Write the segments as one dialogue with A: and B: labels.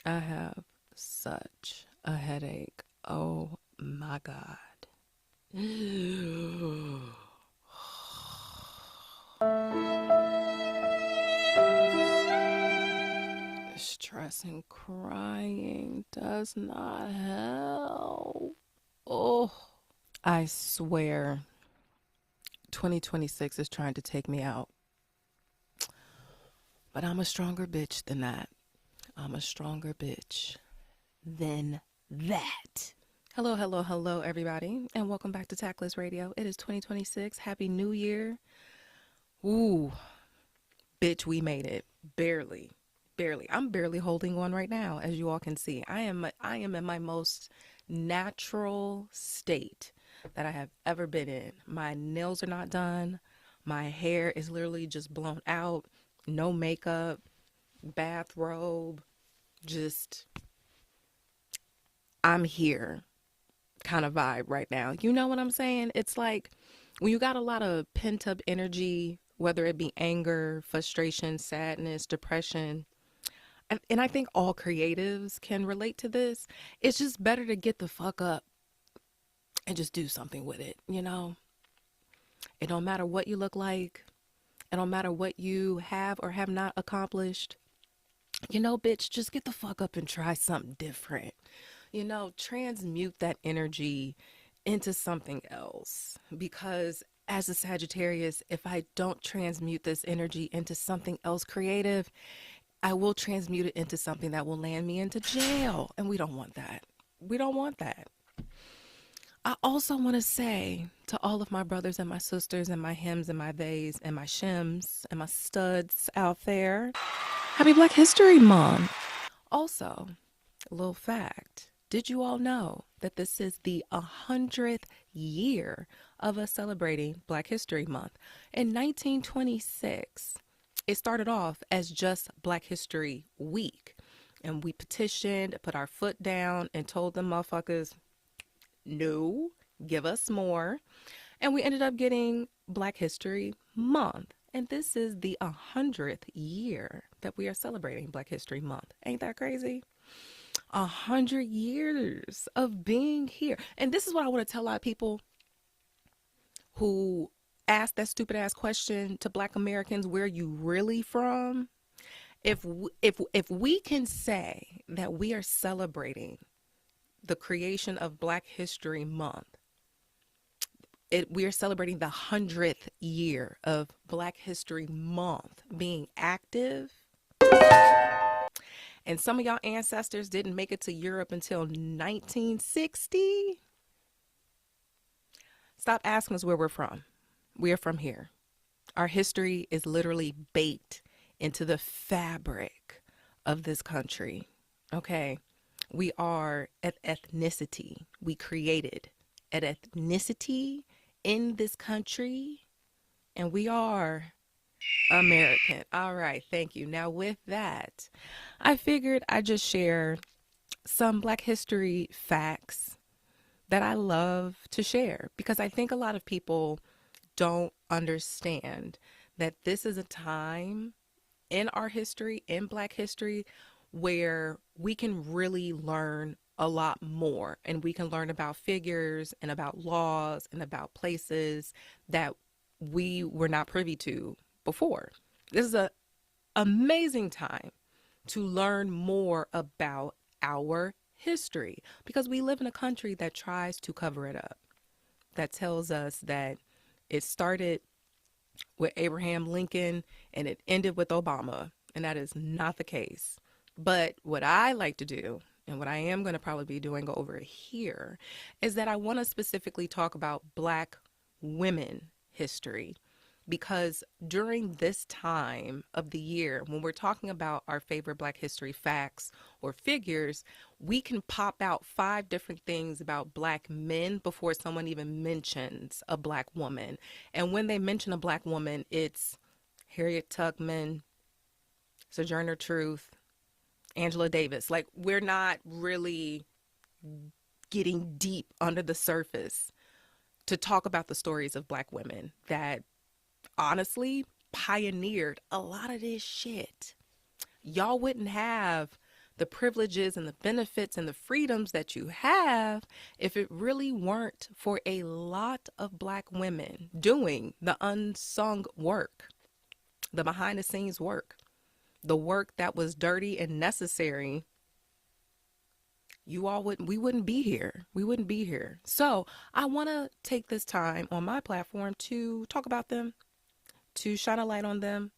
A: I have such a headache. Oh my God. Stress and crying does not help. Oh, I swear 2026 is trying to take me out. But I'm a stronger bitch than that. I'm a stronger bitch than that. Hello, hello, hello, everybody, and welcome back to Tackless Radio. It is 2026. Happy New Year. Ooh, bitch, we made it. Barely. Barely. I'm barely holding on right now, as you all can see. I am in my most natural state that I have ever been in. My nails are not done. My hair is literally just blown out. No makeup, bathrobe, just I'm here kind of vibe right now. You know what I'm saying? It's like when you got a lot of pent up energy, whether it be anger, frustration, sadness, depression, and I think all creatives can relate to this. It's just better to get the fuck up and just do something with it, you know? It don't matter what you look like. It don't matter what you have or have not accomplished. You know, bitch, just get the fuck up and try something different. You know, transmute that energy into something else. Because as a Sagittarius, if I don't transmute this energy into something else creative, I will transmute it into something that will land me into jail. And we don't want that. We don't want that. I also want to say to all of my brothers and my sisters and my hims and my theys and my shims and my studs out there, happy Black History Month. Also, a little fact. Did you all know that this is the 100th year of us celebrating Black History Month? In 1926, it started off as just Black History Week. And we petitioned, put our foot down, and told them motherfuckers, no, give us more. And we ended up getting Black History Month. And this is the 100th year that we are celebrating Black History Month. Ain't that crazy? 100 years of being here. And this is what I want to tell a lot of people who ask that stupid ass question to Black Americans, where you really from? If we can say that we are celebrating the creation of Black History Month, we are celebrating the 100th year of Black History Month being active. And some of y'all ancestors didn't make it to Europe until 1960. Stop asking us where we're from. We are from here. Our history is literally baked into the fabric of this country. Okay? We are an ethnicity. We created an ethnicity in this country, and we are American. All right, thank you. Now, with that, I figured I'd just share some Black history facts that I love to share because I think a lot of people don't understand that this is a time in our history, in Black history, where we can really learn a lot more and we can learn about figures and about laws and about places that we were not privy to before. This is an amazing time to learn more about our history because we live in a country that tries to cover it up, that tells us that it started with Abraham Lincoln and it ended with Obama, and that is not the case. But what I like to do, and what I am going to probably be doing over here, is that I want to specifically talk about Black women history. Because during this time of the year, when we're talking about our favorite Black history facts or figures, we can pop out 5 different things about Black men before someone even mentions a Black woman. And when they mention a Black woman, it's Harriet Tubman, Sojourner Truth, Angela Davis. Like, we're not really getting deep under the surface to talk about the stories of Black women that honestly pioneered a lot of this shit. Y'all wouldn't have the privileges and the benefits and the freedoms that you have if it really weren't for a lot of Black women doing the unsung work, the behind the scenes work, the work that was dirty and necessary. We wouldn't be here. We wouldn't be here. So I want to take this time on my platform to talk about them, to shine a light on them,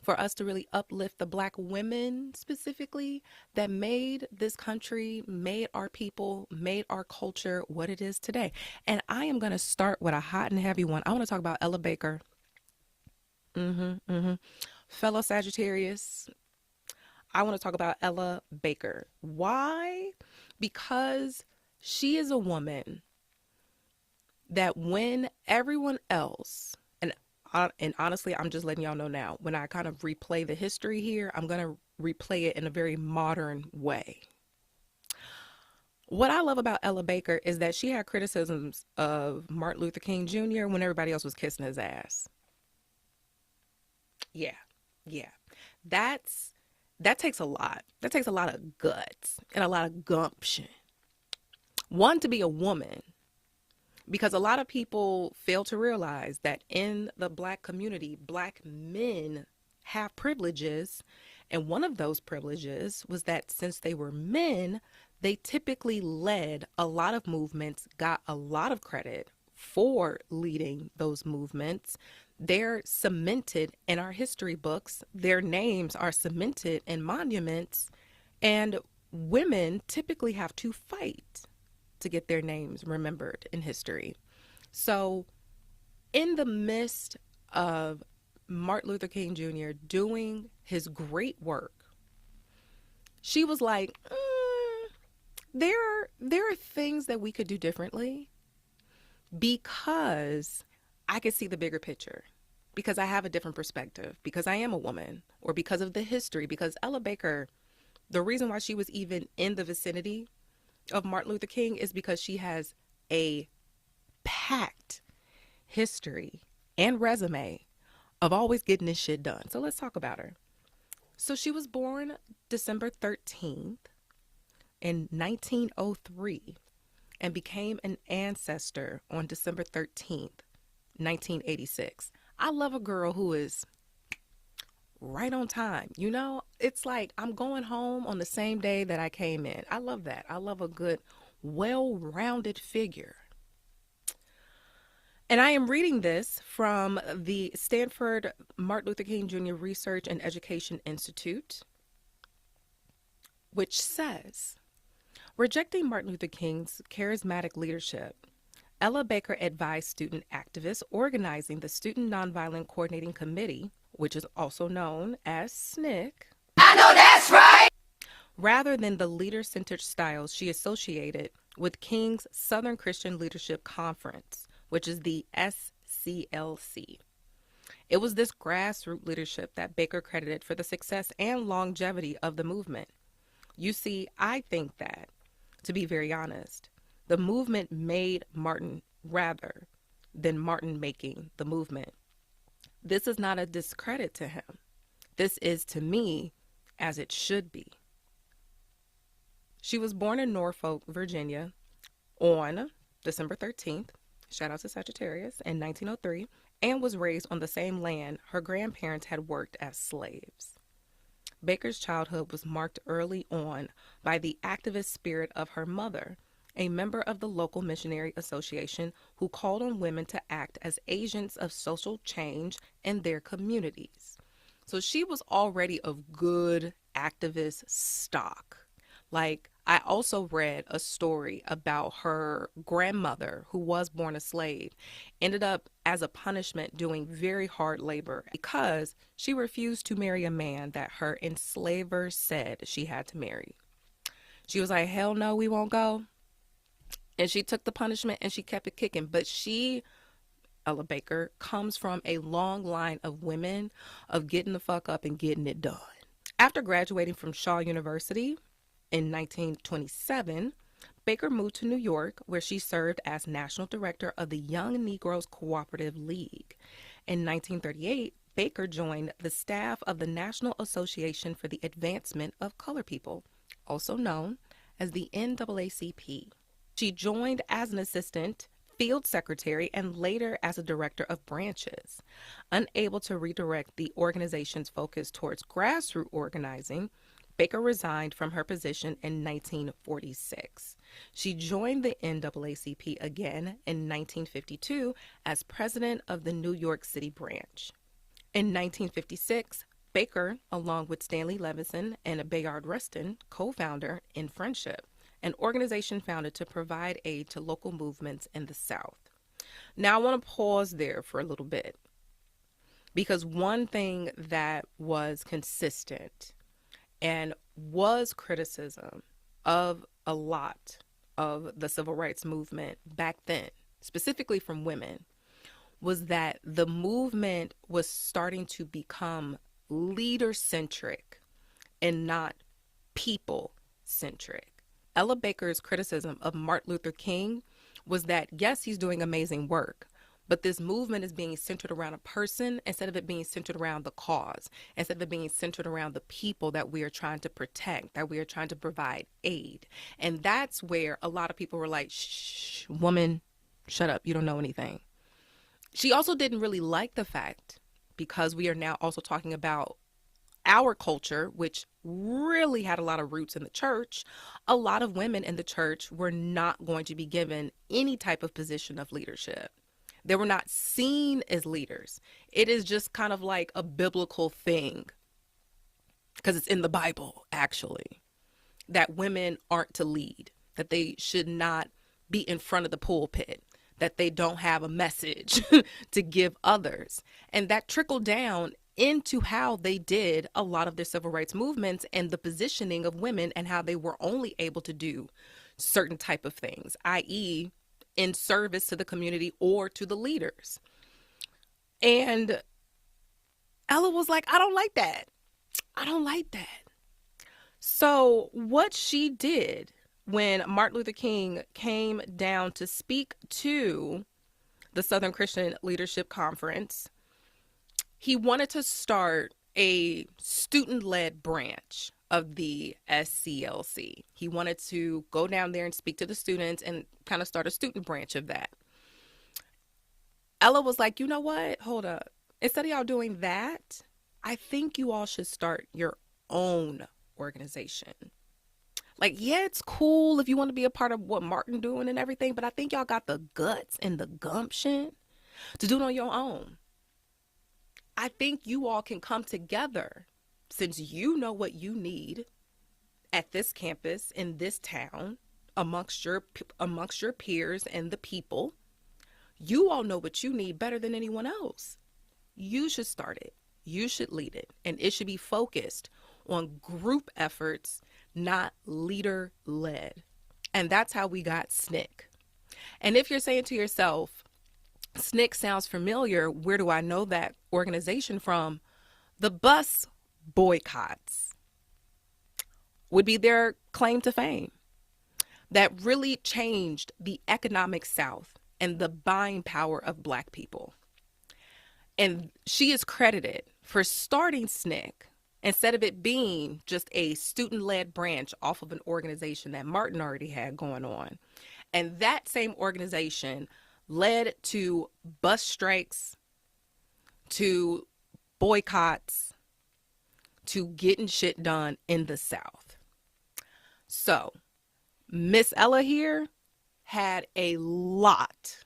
A: for us to really uplift the Black women specifically that made this country, made our people, made our culture what it is today. And I am going to start with a hot and heavy one. I want to talk about Ella Baker. Fellow Sagittarius, I want to talk about Ella Baker. Why? Because she is a woman that when everyone else, and honestly, I'm just letting y'all know now, when I kind of replay the history here, I'm going to replay it in a very modern way. What I love about Ella Baker is that she had criticisms of Martin Luther King Jr. when everybody else was kissing his ass. Yeah. That takes a lot. That takes a lot of guts and a lot of gumption. One, to be a woman. Because a lot of people fail to realize that in the Black community, Black men have privileges. And one of those privileges was that since they were men, they typically led a lot of movements, got a lot of credit for leading those movements. They're cemented in our history books. Their names are cemented in monuments. And women typically have to fight to get their names remembered in history. So in the midst of Martin Luther King Jr. doing his great work, she was like, there are things that we could do differently, because I could see the bigger picture, because I have a different perspective, because I am a woman, or because of the history, because Ella Baker, the reason why she was even in the vicinity of Martin Luther King is because she has a packed history and resume of always getting this shit done. So let's talk about her. So she was born December 13th in 1903 and became an ancestor on December 13th, 1986. I love a girl who is right on time. You know, it's like I'm going home on the same day that I came in. I love that. I love a good, well-rounded figure. And I am reading this from the Stanford Martin Luther King Jr. Research and Education Institute, which says, rejecting Martin Luther King's charismatic leadership, Ella Baker advised student activists organizing the Student Nonviolent Coordinating Committee, which is also known as SNCC. I know that's right! Rather than the leader-centered styles she associated with King's Southern Christian Leadership Conference, which is the SCLC. It was this grassroots leadership that Baker credited for the success and longevity of the movement. You see, I think that, to be very honest, the movement made Martin rather than Martin making the movement. This is not a discredit to him. This is, to me, as it should be. She was born in Norfolk, Virginia on December 13th, shout out to Sagittarius, in 1903, and was raised on the same land her grandparents had worked as slaves. Baker's childhood was marked early on by the activist spirit of her mother, a member of the local missionary association who called on women to act as agents of social change in their communities. So she was already of good activist stock. Like, I also read a story about her grandmother, who was born a slave, ended up as a punishment doing very hard labor because she refused to marry a man that her enslavers said she had to marry. She was like, hell no, we won't go. And she took the punishment and she kept it kicking. But she, Ella Baker, comes from a long line of women of getting the fuck up and getting it done. After graduating from Shaw University in 1927, Baker moved to New York, where she served as national director of the Young Negroes Cooperative League. In 1938, Baker joined the staff of the National Association for the Advancement of Colored People, also known as the NAACP. She joined as an assistant field secretary and later as a director of branches. Unable to redirect the organization's focus towards grassroots organizing, Baker resigned from her position in 1946. She joined the NAACP again in 1952 as president of the New York City branch. In 1956, Baker, along with Stanley Levison and Bayard Rustin, co-founder In Friendship, an organization founded to provide aid to local movements in the South. Now, I want to pause there for a little bit because one thing that was consistent and was criticism of a lot of the civil rights movement back then, specifically from women, was that the movement was starting to become leader-centric and not people-centric. Ella Baker's criticism of Martin Luther King was that, yes, he's doing amazing work, but this movement is being centered around a person instead of it being centered around the cause, instead of it being centered around the people that we are trying to protect, that we are trying to provide aid. And that's where a lot of people were like, shh, woman, shut up, you don't know anything. She also didn't really like the fact, because we are now also talking about our culture, which really had a lot of roots in the church, a lot of women in the church were not going to be given any type of position of leadership. They were not seen as leaders. It is just kind of like a biblical thing, because it's in the Bible, actually, that women aren't to lead, that they should not be in front of the pulpit, that they don't have a message to give others. And that trickled down into how they did a lot of their civil rights movements and the positioning of women and how they were only able to do certain type of things, i.e., in service to the community or to the leaders. And Ella was like, I don't like that. I don't like that. So what she did when Martin Luther King came down to speak to the Southern Christian Leadership Conference, he wanted to start a student-led branch of the SCLC. He wanted to go down there and speak to the students and kind of start a student branch of that. Ella was like, you know what? Hold up. Instead of y'all doing that, I think you all should start your own organization. Like, yeah, it's cool if you want to be a part of what Martin doing and everything, but I think y'all got the guts and the gumption to do it on your own. I think you all can come together, since you know what you need at this campus in this town amongst your peers and the people. You all know what you need better than anyone else. You should start it. You should lead it, and it should be focused on group efforts, not leader-led. And that's how we got SNCC. And if you're saying to yourself, SNCC sounds familiar, where do I know that organization from? The bus boycotts would be their claim to fame. That really changed the economic South and the buying power of Black people. And she is credited for starting SNCC instead of it being just a student-led branch off of an organization that Martin already had going on. And that same organization led to bus strikes, to boycotts, to getting shit done in the South. So, Miss Ella here had a lot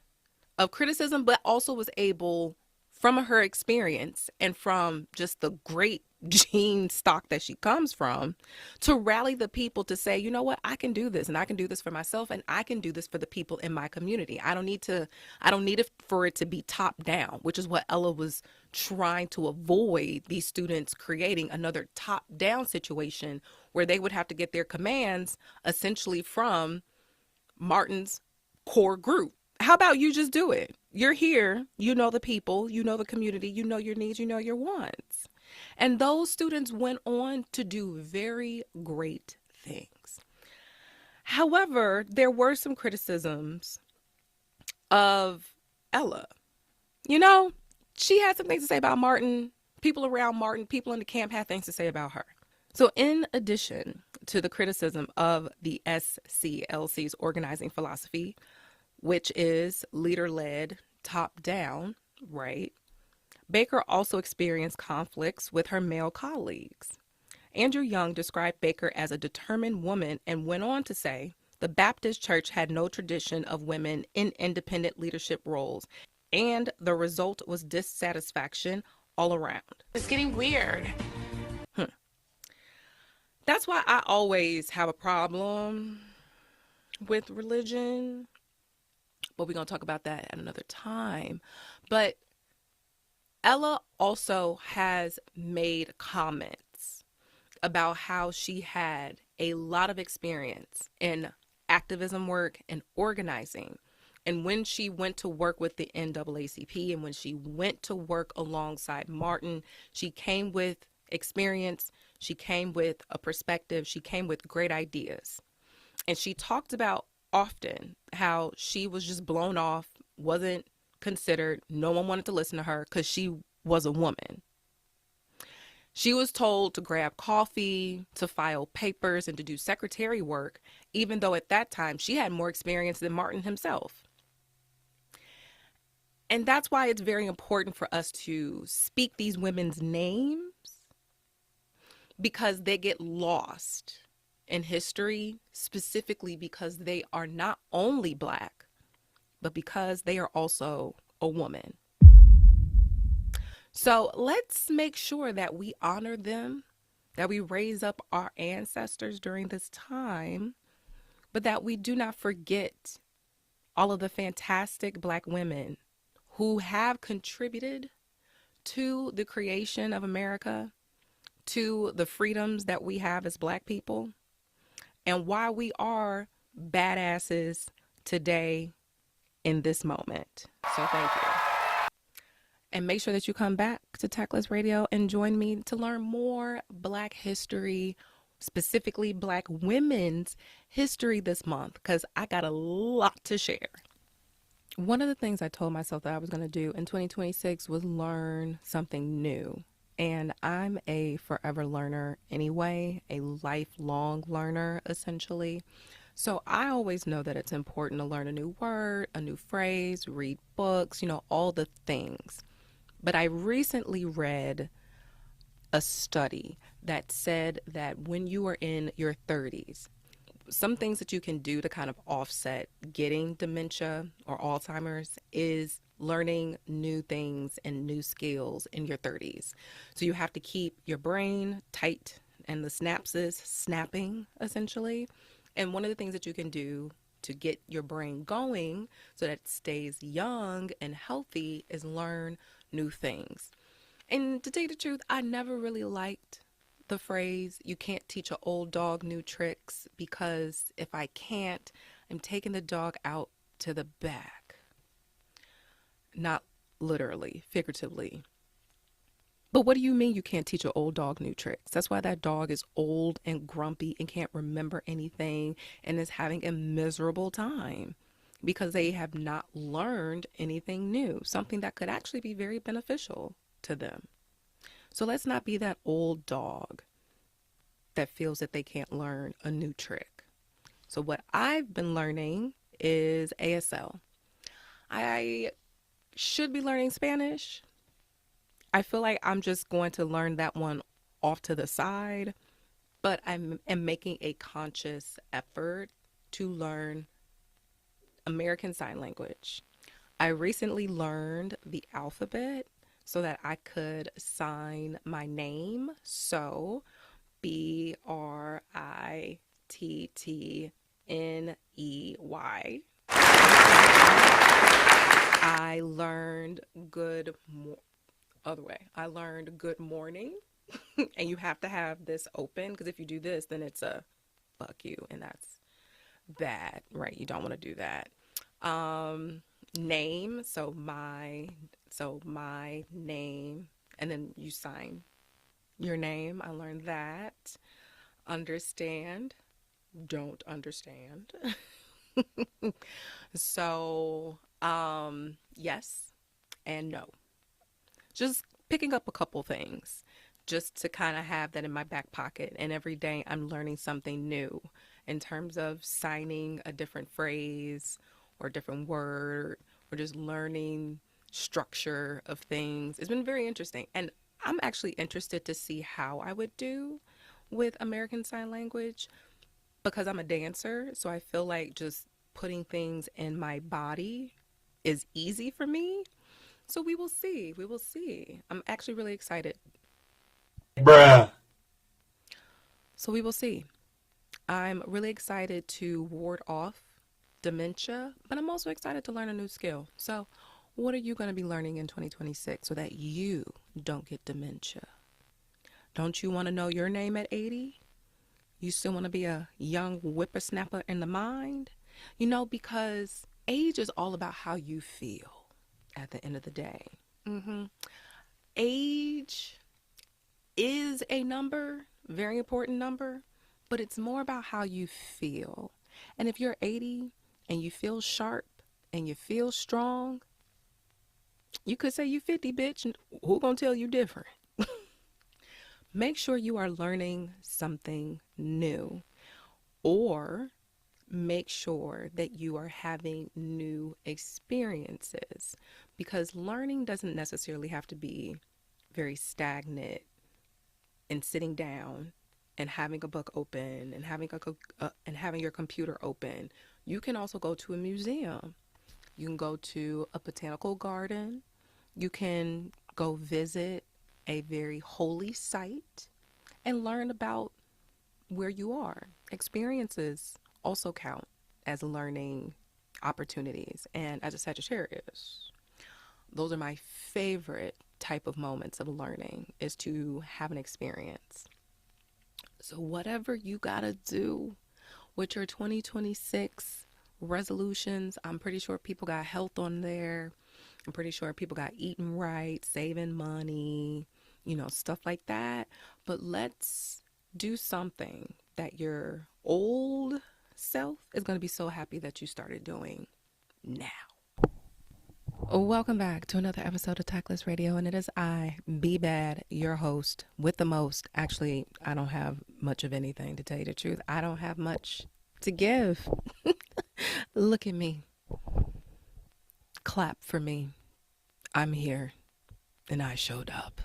A: of criticism, but also was able, from her experience and from just the great gene stock that she comes from, to rally the people to say, you know what, I can do this, and I can do this for myself, and I can do this for the people in my community. I don't need it for it to be top down, which is what Ella was trying to avoid, these students creating another top down situation where they would have to get their commands essentially from Martin's core group. How about you just do it? You're here, you know the people, you know the community, you know your needs, you know your wants. And those students went on to do very great things. However, there were some criticisms of Ella. You know, she had some things to say about Martin. People around Martin, people in the camp had things to say about her. So in addition to the criticism of the SCLC's organizing philosophy, which is leader led, top down, right? Baker also experienced conflicts with her male colleagues. Andrew Young described Baker as a determined woman and went on to say the Baptist Church had no tradition of women in independent leadership roles, and the result was dissatisfaction all around.
B: It's getting weird.
A: That's why I always have a problem with religion, but we're going to talk about that at another time. But Ella also has made comments about how she had a lot of experience in activism work and organizing. And when she went to work with the NAACP and when she went to work alongside Martin, she came with experience, she came with a perspective, she came with great ideas. And she talked about often how she was just blown off, wasn't considered, no one wanted to listen to her because she was a woman. She was told to grab coffee, to file papers, and to do secretary work, even though at that time she had more experience than Martin himself. And that's why it's very important for us to speak these women's names, because they get lost in history, specifically because they are not only Black, but because they are also a woman. So let's make sure that we honor them, that we raise up our ancestors during this time, but that we do not forget all of the fantastic Black women who have contributed to the creation of America, to the freedoms that we have as Black people, and why we are badasses today in this moment. So thank you. And make sure that you come back to Techless Radio and join me to learn more Black history, specifically Black women's history this month, because I got a lot to share. One of the things I told myself that I was going to do in 2026 was learn something new. And I'm a forever learner anyway, a lifelong learner, essentially. So I always know that it's important to learn a new word, a new phrase, read books, all the things. But I recently read a study that said that when you are in your 30s, some things that you can do to kind of offset getting dementia or Alzheimer's is learning new things and new skills in your 30s. So you have to keep your brain tight and the synapses snapping, essentially. And one of the things that you can do to get your brain going so that it stays young and healthy is learn new things. And to tell you the truth, I never really liked the phrase, you can't teach an old dog new tricks, because if I can't, I'm taking the dog out to the back. Not literally, figuratively. But what do you mean you can't teach an old dog new tricks? That's why that dog is old and grumpy and can't remember anything and is having a miserable time, because they have not learned anything new, something that could actually be very beneficial to them. So let's not be that old dog that feels that they can't learn a new trick. So what I've been learning is ASL. I should be learning Spanish. I feel like I'm just going to learn that one off to the side, but I am making a conscious effort to learn American Sign Language. I recently learned the alphabet so that I could sign my name. So BRITTNEY. I learned I learned good morning. And you have to have this open, because if you do this, then it's a fuck you, and that's bad, right? You don't want to do that. Name, so my name, and then you sign your name. I learned that. Understand, don't understand. So yes and no. Just picking up a couple things just to kind of have that in my back pocket. And every day I'm learning something new in terms of signing a different phrase or a different word or just learning structure of things. It's been very interesting. And I'm actually interested to see how I would do with American Sign Language because I'm a dancer. So I feel like just putting things in my body is easy for me. So we will see. We will see. I'm actually really excited.
B: Bruh.
A: So we will see. I'm really excited to ward off dementia, but I'm also excited to learn a new skill. So, what are you going to be learning in 2026 so that you don't get dementia? Don't you want to know your name at 80? You still want to be a young whippersnapper in the mind? Because age is all about how you feel at the end of the day. hmm Age is a number, very important number, but it's more about how you feel. And if you're 80 and you feel sharp and you feel strong, you could say you 50, bitch. And who gonna tell you different? Make sure you are learning something new, or make sure that you are having new experiences, because learning doesn't necessarily have to be very stagnant and sitting down and having a book open and having your computer open. You can also go to a museum. You can go to a botanical garden. You can go visit a very holy site and learn about where you are. Experiences also count as learning opportunities. And as a Sagittarius, those are my favorite type of moments of learning, is to have an experience. So whatever you got to do with your 2026 resolutions, I'm pretty sure people got health on there. I'm pretty sure people got eating right, saving money, stuff like that. But let's do something that your old self is going to be so happy that you started doing now. Welcome back to another episode of Tactless Radio, and it is I, Be Bad, your host with the most. Actually, I don't have much of anything, to tell you the truth. I don't have much to give. Look at me. Clap for me. I'm here, and I showed up.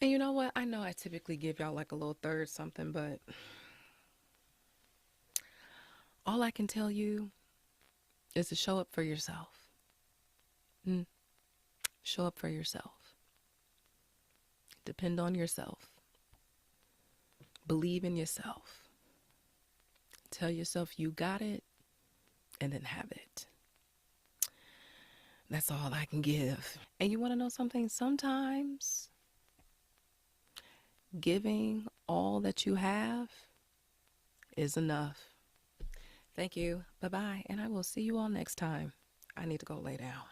A: And you know what? I know I typically give y'all like a little third something, but all I can tell you is to show up for yourself. Show up for yourself. Depend on yourself. Believe in yourself. Tell yourself you got it, and then have it. That's all I can give. And you want to know something? Sometimes giving all that you have is enough. Thank you. Bye-bye. And I will see you all next time. I need to go lay down.